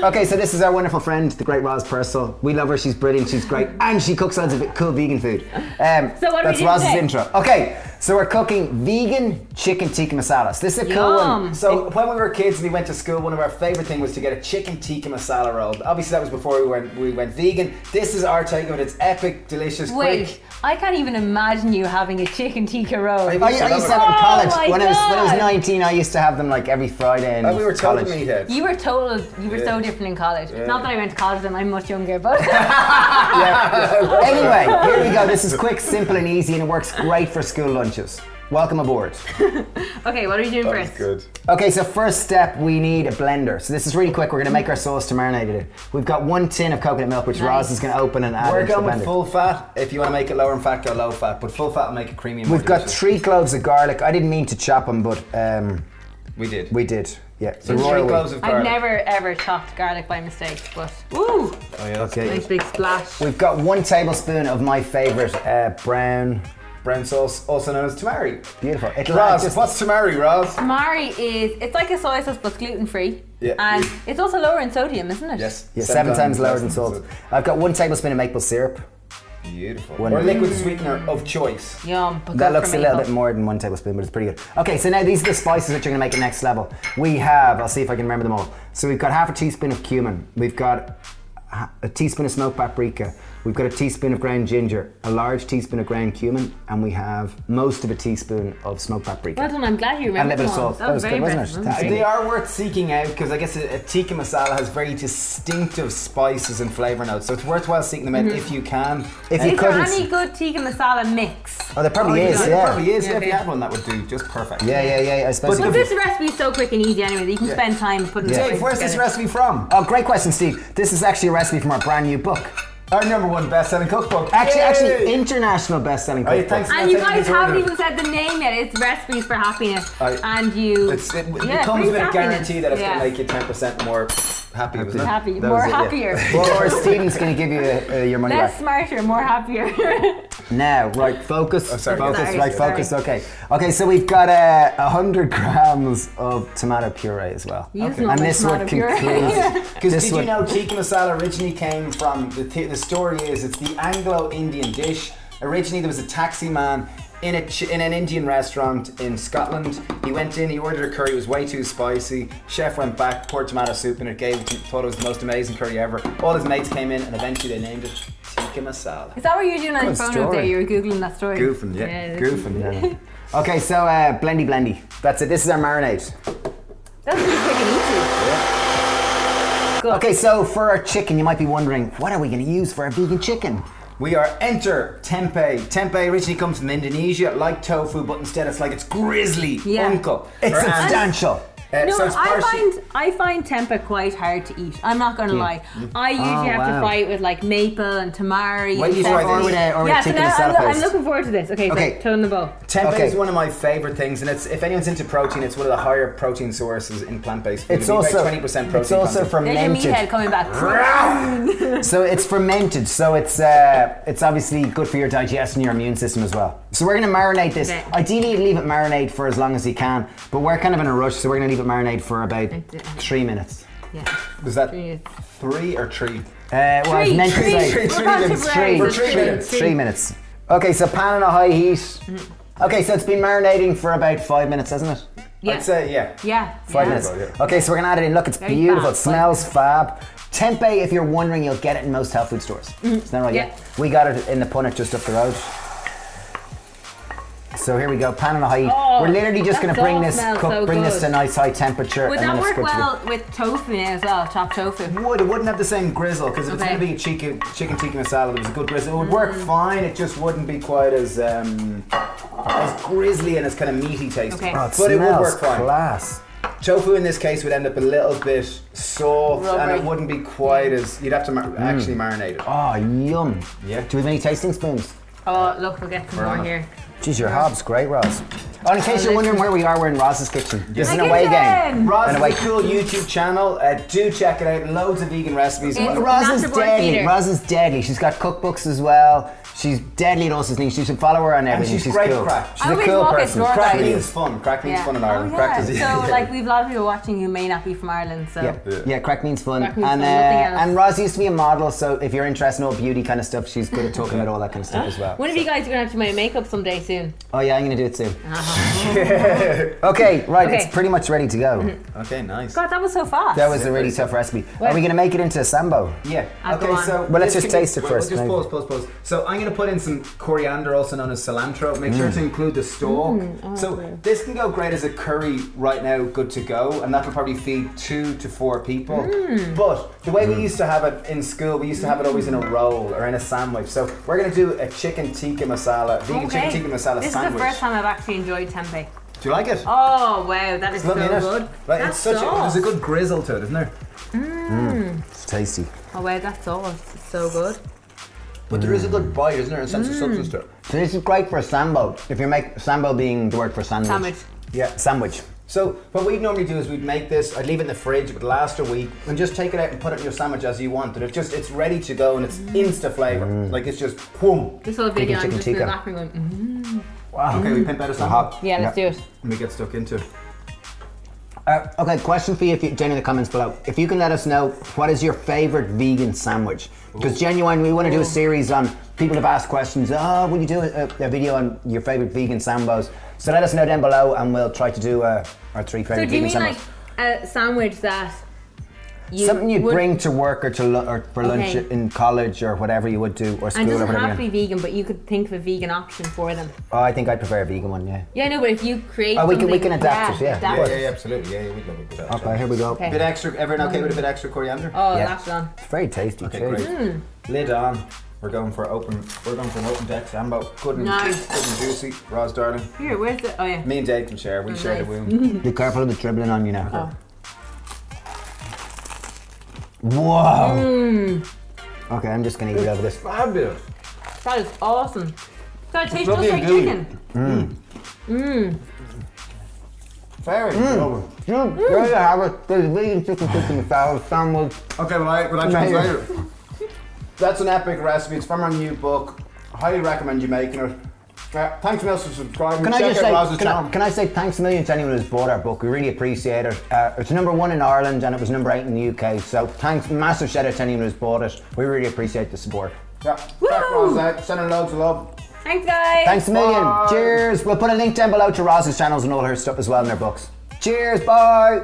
Okay, so this is our wonderful friend, the great Roz Purcell. We love her, she's brilliant, she's great, and she cooks loads of cool vegan food. So what are we doing Roz's today? intro. Okay, so we're cooking vegan chicken tikka masala. So this is a cool one. So when we were kids and we went to school, one of our favourite things was to get a chicken tikka masala roll. Obviously that was before we went vegan. This is our take of it. It's epic, delicious, Wait, quick. I can't even imagine you having a chicken tikka roll. I used to have them in Oh college. my When I was God. 19, I used to have them like every Friday in We were total college. meatheads. You were told you were so different in college. Not that I went to college then, I'm much younger, but Anyway, here we go. This is quick, simple and easy and it works great for school lunches. Welcome aboard. okay, what are you doing That was first? good. Okay, so first step, we need a blender. So this is really quick. We're going to make our sauce to marinate it in. We've got 1 tin of coconut milk, which Nice. Roz is going to open and add We're into the going with blender. full fat. If you want to make it lower in fat, go low fat. But full fat will make it creamy and more We've got delicious. 3 cloves of garlic. I didn't mean to chop them, but We did. we did. Yeah. So The 3 royal cloves of garlic. I've never ever chopped garlic by mistake, but ooh, Oh yeah, that's Okay. nice big splash. We've got 1 tablespoon of my favourite brown. brown sauce, also known as tamari. Beautiful. It'll Roz, just what's tamari, Roz? Tamari it's like a soy sauce but gluten free. Yeah. And it's also lower in sodium, isn't it? Yes. yeah, 7 times lower than salt. I've got 1 tablespoon of maple syrup. Beautiful. One- Or liquid sweetener of choice. Yum. But That good looks for a little maple. bit more than 1 tablespoon, but it's pretty good. Okay, so now these are the spices which are going to make it next level. We have, I'll see if I can remember them all. So we've got half a teaspoon of cumin. We've got a teaspoon of smoked paprika. We've got a teaspoon of ground ginger, a large teaspoon of ground cumin, and we have most of a teaspoon of smoked paprika. Well done, I'm glad you And a remembered little bit of them all. salt. That was very good, wasn't impressive. it? That was Thank They great. are worth seeking out because I guess a tikka masala has very distinctive spices and flavour notes, so it's worthwhile seeking them out if you can. If you Is there couldn't, any good tikka masala mix? oh, there probably is, There yeah. probably is. Yeah, If you okay. had one, that would do just perfect. Yeah, I suppose. But you this could- recipe is so quick and easy anyway that you can spend time putting it Dave, where's this together. recipe from? Oh, great question, Steve. This is actually a recipe from our brand new book. Our #1 best-selling cookbook. Actually, Yay! international best-selling Oh, yeah, cookbook. thanks. And you I'll take guys this haven't order. even said the name yet. It's Recipes for Happiness. It Yeah, comes brings with a happiness. guarantee that it's Yeah. going to make you 10% more happy, wasn't it? Happy, That more was it, yeah. happier. Or Stephen's going to give you your money Less back. smarter, more happier. Now, right, focus. sorry. Focus, Sorry, right, sorry. focus, okay. Okay, so we've got 100 grams of tomato puree as well. Using all And my this would tomato puree. conclude. Because this did you would- know tikka masala originally came from, the story is it's the Anglo-Indian dish. Originally there was a taxi man in an Indian restaurant in Scotland. He went in, he ordered a curry, it was way too spicy. Chef went back, poured tomato soup in it, thought it was the most amazing curry ever. All his mates came in and eventually they named it tikka masala. Is that what you were doing on your Good phone story. up there? You were Googling that story? Goofing, yeah. Goofing, yeah. Okay, so blendy. That's it. This is our marinade. That's pretty quick and easy. Good. Okay, so for our chicken, you might be wondering, what are we going to use for our vegan chicken? We are enter tempeh. Tempeh originally comes from Indonesia, like tofu, but instead it's grizzly, Yeah. uncle. It's Or ant. substantial. No, so it's partially- I find tempeh quite hard to eat. I'm not going to lie. I usually have to wow. fry it with like maple and tamari. Well, and you stuff. try this. Or with a Yeah, so tikka now masala I'm paste. looking forward to this. Okay, Okay. so toe in the bowl. Tempeh Okay. is one of my favourite things, and it's if anyone's into protein, it's one of the higher protein sources in plant-based food. It's We need about also 20% protein. It's also content. There's your meathead fermented. coming back. So it's fermented. So it's obviously good for your digestion, your immune system as well. So we're going to marinate this. Okay. Ideally, you'd leave it marinate for as long as you can, but we're kind of in a rush, so we're going to leave it marinate for about 3 minutes. Yeah. Was that 3 3 or 3? Well, I was meant to say We're three going to minutes. bread, For so 3 minutes. 3 minutes. Okay, so pan on a high heat. Okay, so it's been marinating for about 5 minutes, hasn't it? Yeah. I'd say, yeah. Yeah. 5 minutes. Okay, so we're gonna add it in. Look, it's Very beautiful. It fast, smells fab. Tempeh, if you're wondering, you'll get it in most health food stores. Isn't that right? Yeah. We got it in the punnet just up the road. So here we go, pan on a high heat. Oh, We're literally just that gonna bring sauce this, smells so bring this good. to a nice high temperature. Would and that then work switch it well with tofu now as well? Chopped tofu. It wouldn't have the same grizzle, because if it's Okay. going to be a chicken tikka masala, there was a good grizzle. It would work fine, it just wouldn't be quite as grizzly and as kind of meaty tasting. Okay. Oh, it But it would smells work fine. class. Tofu in this case would end up a little bit soft and Rubbery. it wouldn't be quite as, you'd have to actually marinate it. Oh, yum. Yeah. Do we have any tasting spoons? Oh, look, we'll get some more on it. here. Geez, your hob's great, Roz. Oh, in case you're wondering where we are, we're in Roz's kitchen. This is an My away kitchen! game. Roz An has away a cool YouTube channel. Do check it out. Loads of vegan recipes. It's Roz is Natural Born deadly. Feeder. Roz is deadly. She's got cookbooks as well. She's deadly at all sorts of things. You should follow her on everything. she's great cool. crack. She's I a always cool walk person. at door, Crack guys. means fun. Crack means fun in Ireland. Oh, Crack yeah. is So, like, we've a lot of people watching who may not be from Ireland, so. Yeah, crack means fun. Crack means and fun, nothing else. and Roz used to be a model, so if you're interested in all beauty kind of stuff, she's good at talking about all that kind of stuff as well. One of you guys are going to have to do my makeup someday soon. Oh yeah, I'm gonna do it soon. Okay, right, Okay. it's pretty much ready to go. Okay, nice. God, that was so fast. That was a really tough recipe. Are we gonna make it into a sambo? Yeah. Ah, go Okay, on. so Well, let's this just can taste it well, first, Just maybe. pause. So I'm going to put in some coriander, also known as cilantro. Make sure to include the stalk. So this can go great as a curry right now, good to go, and that will probably feed 2 to 4 people. But the way we used to have it in school, we used to have it always in a roll or in a sandwich. So we're going to do a chicken tikka masala, vegan chicken tikka masala This sandwich. is the first time I've actually enjoyed tempeh. Do you like it? Oh, wow, that is so Lovely, isn't it? good. Like, That's it's such there's a good grizzle to it, isn't there? It's tasty. Oh, wow, that sauce is so good. But there is a good bite, isn't there? A sense of substance to it. So this is great for a sambo. If you make sambo being the word for sandwich. Sandwich. Yeah. Sandwich. So what we'd normally do is we'd make this, I'd leave it in the fridge, it would last a week, and just take it out and put it in your sandwich as you want. And it's ready to go and it's insta flavour. Like it's just boom. This whole video, I'm chicken just in the tikka. background going, Wow. Okay, we pimp out a sample Yeah, let's do it. and we get stuck into it. Okay, question for you, Jenny, in the comments below. If you can let us know, what is your favourite vegan sandwich? Because genuine, we want to do a series on people have asked questions. Oh, will you do a video on your favourite vegan sambos? So let us know down below, and we'll try to do our 3 So favourite do you vegan mean sambos. like a sandwich that you Something you'd would- bring to work or for lunch Okay. in college or whatever you would do, or And school it or doesn't whatever. have to be vegan, but you could think of a vegan option for them. Oh, I think I'd prefer a vegan one, yeah. Yeah, no, but if you create Oh, we can something- adapt it, yeah. adapt Yeah, it. Yeah, absolutely. Yeah, we'd love a bit of Okay, here we go. Okay. Bit extra, everyone okay with a bit extra coriander? Oh, Yeah. that's done. It's very tasty. Okay, very- great. Lid on. We're going for an open deck sambo. Good and, Nice. good and juicy. Roz, darling. Here, where's the... Oh, yeah. Me and Dave can share. We share the nice. womb. Be careful of the dribbling on you now. Oh. Whoa! Okay, I'm just gonna eat it over this. Fabulous. That is awesome. That tastes just lovely like and gooey. chicken. Very good. There you have it. There's vegan chicken masala sandwich. Okay, well I translate it. That's an epic recipe. It's from our new book. Highly recommend you making it. Thanks a million for subscribing. Can I Check just out say, Roz's channel. can I say thanks a million to anyone who's bought our book. We really appreciate it. It's #1 in Ireland and it was #8 in the UK. So thanks, massive shout out to anyone who's bought it. We really appreciate the support. Yeah. Check Roz out. Sending loads of love. Thanks, guys. Thanks a million. Bye. Cheers. We'll put a link down below to Roz's channels and all her stuff as well in their books. Cheers. Bye.